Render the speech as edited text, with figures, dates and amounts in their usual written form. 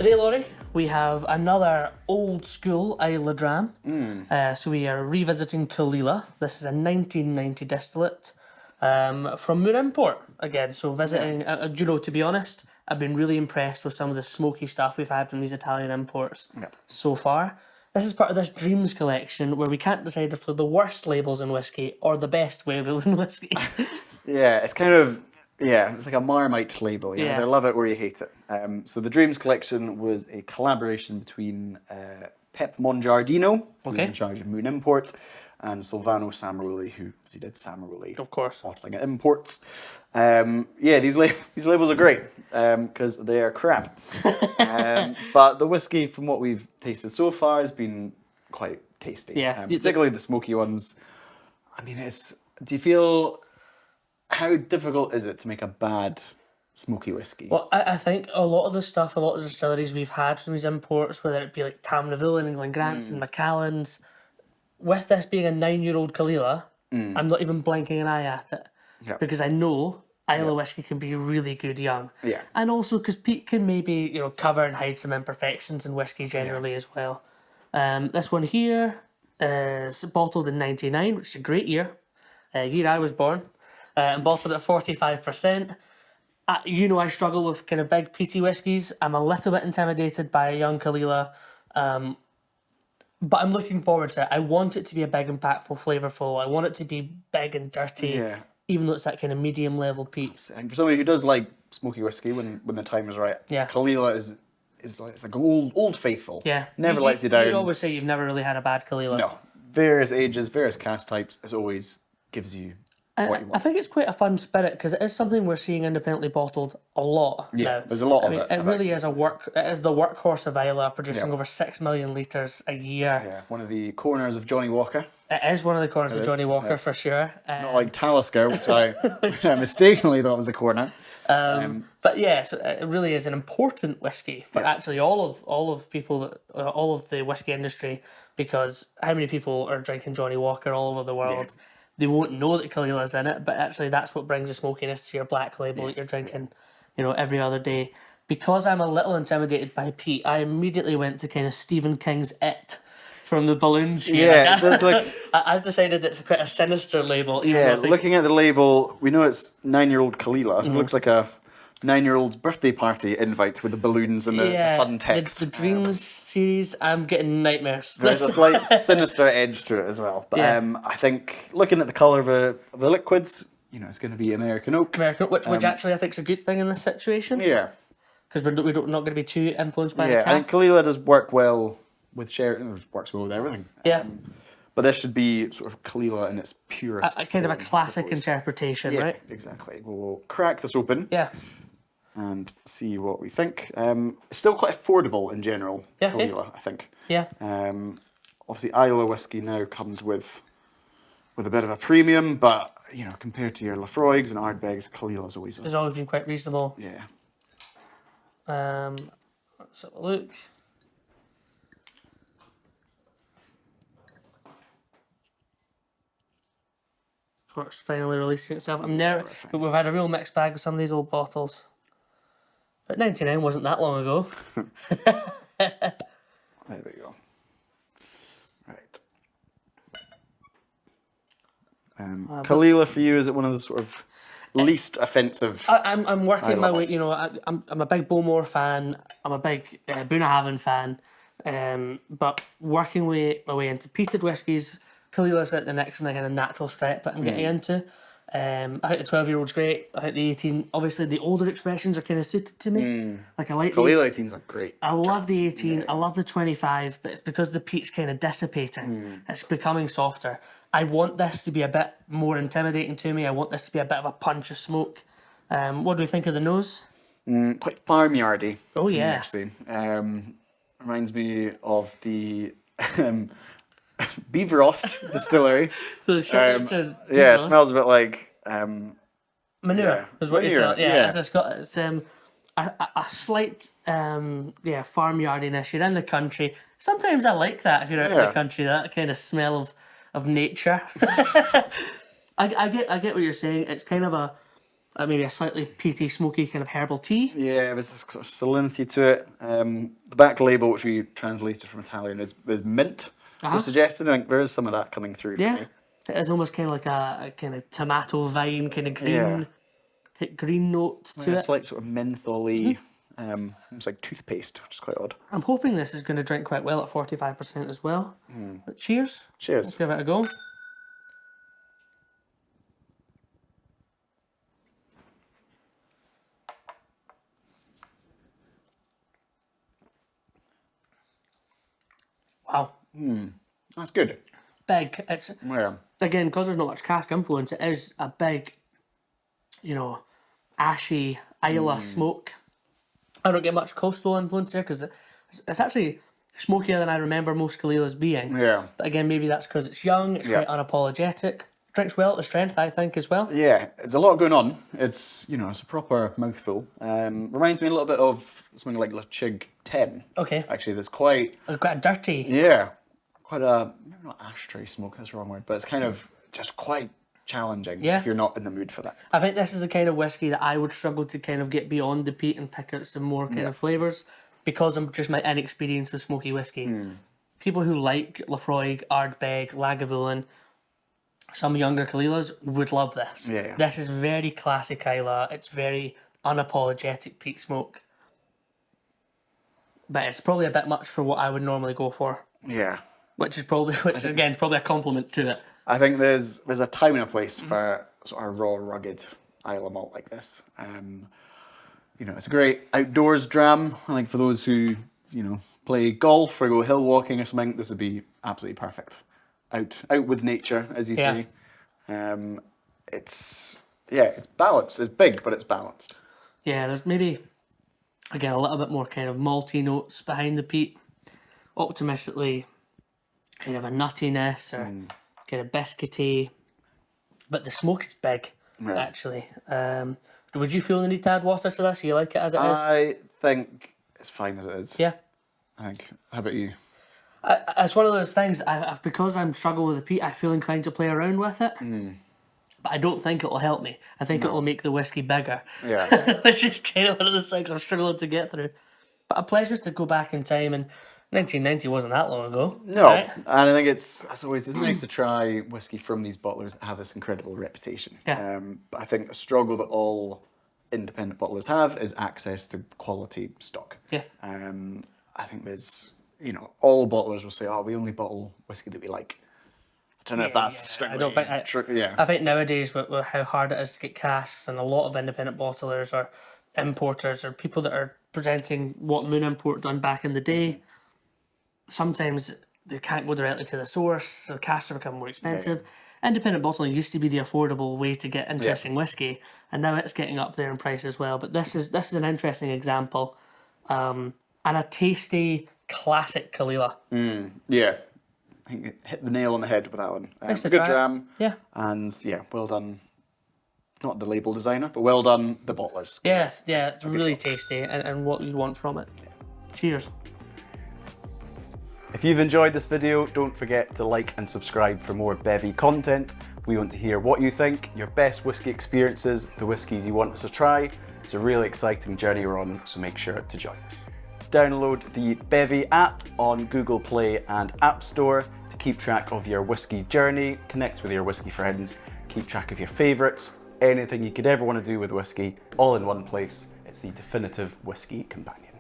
Today, Laurie, we have another old school Islay dram. So we are revisiting Caol Ila. This is a 1990 distillate from Moon Import again. So visiting, to be honest, I've been really impressed with some of the smoky stuff we've had from these Italian imports so far. This is part of this Dreams collection where we can't decide if they're the worst labels in whiskey or the best labels in whiskey. Yeah, it's kind of, it's like a Marmite label. You either love it or you hate it. So the Dreams collection was a collaboration between Pep Mongiardino, who's in charge of Moon Import, and Silvano Samaroli, who did Samaroli. Of course. Bottling at imports. These labels are great because they are crap. But the whiskey, from what we've tasted so far, has been quite tasty. Yeah. Particularly the smoky ones. I mean, do you feel... How difficult is it to make a bad smoky whiskey? Well, I think a lot of the stuff, a lot of the distilleries we've had from these imports, whether it be like Tamnavulin and Glengrants and Macallan's, with this being a 9-year-old Caol Ila, I'm not even blinking an eye at it. Yep. Because I know Islay whiskey can be really good young. Yeah. And also because peat can maybe, cover and hide some imperfections in whiskey generally as well. This one here is bottled in 99, which is a great year. Year I was born. And bottled at 45%. I struggle with kind of big peaty whiskies. I'm a little bit intimidated by a young Caol Ila, but I'm looking forward to it. I want it to be a big, impactful, flavourful. I want it to be big and dirty, even though it's that kind of medium level peat. And for somebody who does like smoky whiskey when the time is right, Caol Ila is like, it's like old faithful. Yeah. Never lets you down. You always say you've never really had a bad Caol Ila. No. Various ages, various cask types, it always gives you... I think it's quite a fun spirit because it is something we're seeing independently bottled a lot now. There's a lot of it. It really is it is the workhorse of Islay, producing over 6 million litres a year. Yeah, one of the corners of Johnny Walker. It is one of the corners of Johnny Walker for sure. Not like Talisker, which I mistakenly thought was a corner. But yeah, so it really is an important whiskey for actually all of the whiskey industry, because how many people are drinking Johnny Walker all over the world? Yeah. They won't know that Caol Ila's in it, but actually that's what brings the smokiness to your black label that you're drinking, every other day. Because I'm a little intimidated by peat, I immediately went to kind of Stephen King's It from the balloons here. Yeah, so it's like... I've decided it's quite a sinister label. Looking at the label, we know it's 9-year-old Caol Ila. It looks like a 9-year-old's birthday party invite with the balloons and the fun text. The Dreams series, I'm getting nightmares. There's a slight sinister edge to it as well. But I think looking at the colour of the liquids, it's going to be American oak. Which actually I think is a good thing in this situation. Yeah. Because we're not going to be too influenced by the cask. I think Caol Ila does work well with sherry. It works well with everything. Yeah. But this should be sort of Caol Ila in its purest kind of a classic interpretation, right? Exactly. We'll crack this open. Yeah. And see what we think. It's still quite affordable in general, Caol Ila, I think. Yeah. Obviously, Islay whiskey now comes with a bit of a premium, but compared to your Lafroigs and Ardbegs, Caol Ila's always... It's always been quite reasonable. Yeah. Let's have a look. Of course, finally releasing itself. But we've had a real mixed bag with some of these old bottles. But 99 wasn't that long ago. There we go. Right. Caol Ila for you, is it one of the sort of least offensive? I'm working my way. I'm a big Bowmore fan. I'm a big Bunnahabhain fan. But working my way into peated whiskies, Caol Ila's at the next kind of natural step that I'm getting into. I think the 12-year-old's great. I think the 18, obviously the older expressions are kind of suited to me. Like I like Caol Ila 18s are great. I love the 18, I love the 25, but it's because the peat's kind of dissipating. It's becoming softer. I want this to be a bit more intimidating to me. I want this to be a bit of a punch of smoke. What do we think of the nose? Quite farmyardy. Oh yeah. Actually, reminds me of the Beevrost distillery. So it smells a bit like manure. Is what you say. Yeah, it's got a slight farmyardiness. You're in the country. Sometimes I like that if you're out in the country. That kind of smell of nature. I get what you're saying. It's kind of maybe a slightly peaty, smoky kind of herbal tea. Yeah, there's this sort of salinity to it. The back label, which we translated from Italian, is mint. Was suggested. I think there is some of that coming through. Yeah, for me. it is almost kind of like a kind of tomato vine, kind of green notes to it. It's like sort of mentholy, it's like toothpaste, which is quite odd. I'm hoping this is going to drink quite well at 45% as well. But cheers. Cheers. Let's give it a go. Wow. That's good. Big. It's again, because there's not much cask influence, it is a big, ashy Islay smoke. I don't get much coastal influence here because it's actually smokier than I remember most Caol Ilas being. Yeah. But again, maybe that's because it's young, it's quite unapologetic. Drinks well at the strength, I think, as well. Yeah, there's a lot going on. It's, it's a proper mouthful. Reminds me a little bit of something like La Chig 10. Okay. Actually, there's quite a dirty. Yeah. Quite a, maybe not ashtray smoke, that's the wrong word, but it's kind of just quite challenging if you're not in the mood for that. I think this is the kind of whiskey that I would struggle to kind of get beyond the peat and pick out some more kind of flavours because of just my inexperience with smoky whiskey. People who like Lafroig, Ardbeg, Lagavulin, some younger Caol Ilas would love this. Yeah. This is very classic Islay. It's very unapologetic peat smoke. But it's probably a bit much for what I would normally go for. Yeah. Which is probably a compliment to it. I think there's a time and a place for sort of raw, rugged Islay malt like this. It's a great outdoors dram. I think for those who, play golf or go hill walking or something, this would be absolutely perfect. Out with nature, as you say. It's balanced. It's big, but it's balanced. Yeah, there's maybe, again, a little bit more kind of malty notes behind the peat. Optimistically, kind of a nuttiness or kind of biscuity. But the smoke is big, actually. Would you feel the need to add water to this? You like it as it is? I think it's fine as it is. Yeah. How about you? It's one of those things, because I'm struggling with the peat, I feel inclined to play around with it. But I don't think it'll help me. I think it'll make the whiskey bigger. Yeah. Which is kind of one of the things I'm struggling to get through. But a pleasure to go back in time, and 1990 wasn't that long ago. No, right? And I think it's nice to try whiskey from these bottlers that have this incredible reputation. Yeah. But I think a struggle that all independent bottlers have is access to quality stock. Yeah. I think there's, all bottlers will say, we only bottle whiskey that we like. I don't know if that's strictly true. Yeah. I think nowadays with how hard it is to get casks, and a lot of independent bottlers or importers or people that are presenting what Moon Import done back in the day, sometimes they can't go directly to the source, so casks are becoming more expensive. Yeah. Independent bottling used to be the affordable way to get interesting whiskey, and now it's getting up there in price as well. But this is an interesting example, and a tasty classic Caol Ila. Yeah, I think it hit the nail on the head with that one. Nice to good try dram. Yeah, and well done. Not the label designer, but well done the bottlers. Yeah, it's really tasty and what you'd want from it. Yeah. Cheers. If you've enjoyed this video, don't forget to like and subscribe for more Bevvy content. We want to hear what you think, your best whiskey experiences, the whiskies you want us to try. It's a really exciting journey we're on, so make sure to join us. Download the Bevvy app on Google Play and App Store to keep track of your whiskey journey, connect with your whiskey friends, keep track of your favourites, anything you could ever want to do with whiskey, all in one place. It's the definitive whiskey companion.